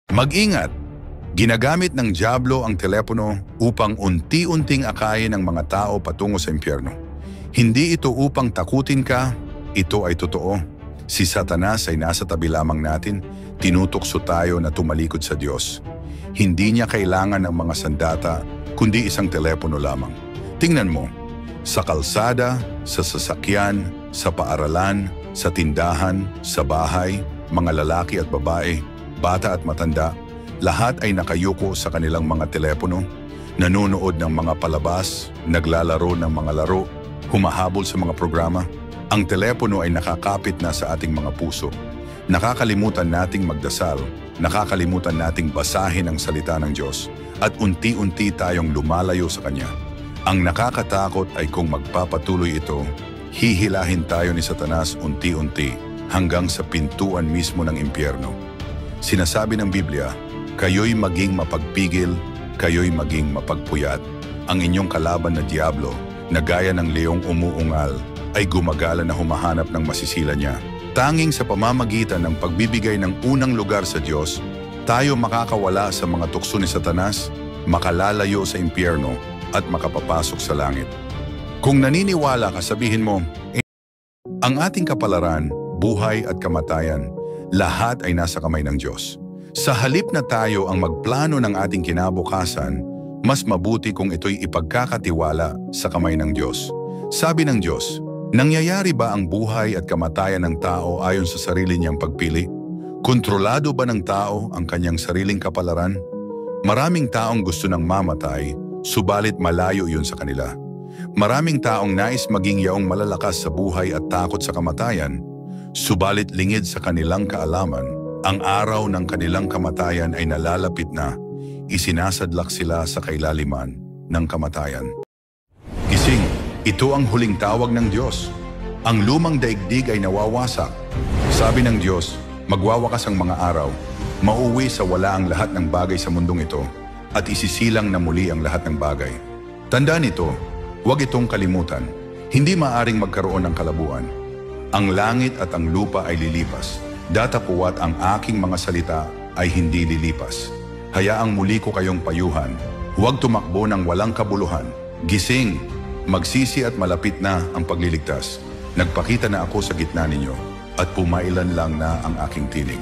Mag-ingat! Ginagamit ng dyablo ang telepono upang unti-unting akayin ng mga tao patungo sa impyerno. Hindi ito upang takutin ka, ito ay totoo. Si Satanas ay nasa tabi lamang natin, tinutokso tayo na tumalikod sa Diyos. Hindi niya kailangan ng mga sandata, kundi isang telepono lamang. Tingnan mo, sa kalsada, sa sasakyan, sa paaralan, sa tindahan, sa bahay, mga lalaki at babae, bata at matanda, lahat ay nakayuko sa kanilang mga telepono, nanonood ng mga palabas, naglalaro ng mga laro, humahabol sa mga programa. Ang telepono ay nakakapit na sa ating mga puso. Nakakalimutan nating magdasal, nakakalimutan nating basahin ang salita ng Diyos, at unti-unti tayong lumalayo sa Kanya. Ang nakakatakot ay kung magpapatuloy ito, hihilahin tayo ni Satanas unti-unti hanggang sa pintuan mismo ng impyerno. Sinasabi ng Biblia, kayo'y maging mapagpigil, kayo'y maging mapagpuyat. Ang inyong kalaban na diablo, na gaya ng leong umuungal, ay gumagala na humahanap ng masisila niya. Tanging sa pamamagitan ng pagbibigay ng unang lugar sa Diyos, tayo makakawala sa mga tukso ni Satanas, makalalayo sa impyerno, at makapapasok sa langit. Kung naniniwala ka, sabihin mo, ang ating kapalaran, buhay at kamatayan, lahat ay nasa kamay ng Diyos. Sa halip na tayo ang magplano ng ating kinabukasan, mas mabuti kung ito'y ipagkakatiwala sa kamay ng Diyos. Sabi ng Diyos, nangyayari ba ang buhay at kamatayan ng tao ayon sa sarili niyang pagpili? Kontrolado ba ng tao ang kanyang sariling kapalaran? Maraming taong gusto ng mamatay, subalit malayo yun sa kanila. Maraming taong nais maging yaong malalakas sa buhay at takot sa kamatayan, subalit lingid sa kanilang kaalaman, ang araw ng kanilang kamatayan ay nalalapit na, isinasadlak sila sa kailaliman ng kamatayan. Gising, ito ang huling tawag ng Diyos. Ang lumang daigdig ay nawawasak. Sabi ng Diyos, magwawakas ang mga araw, mauwi sa wala ang lahat ng bagay sa mundong ito, at isisilang na muli ang lahat ng bagay. Tandaan ito, huwag itong kalimutan. Hindi maaring magkaroon ng kalabuan. Ang langit at ang lupa ay lilipas. Datapuwat ang aking mga salita ay hindi lilipas. Hayaang muli ko kayong payuhan. Huwag tumakbo ng walang kabuluhan. Gising, magsisi at malapit na ang pagliligtas. Nagpakita na ako sa gitna ninyo at pumailan lang na ang aking tinig.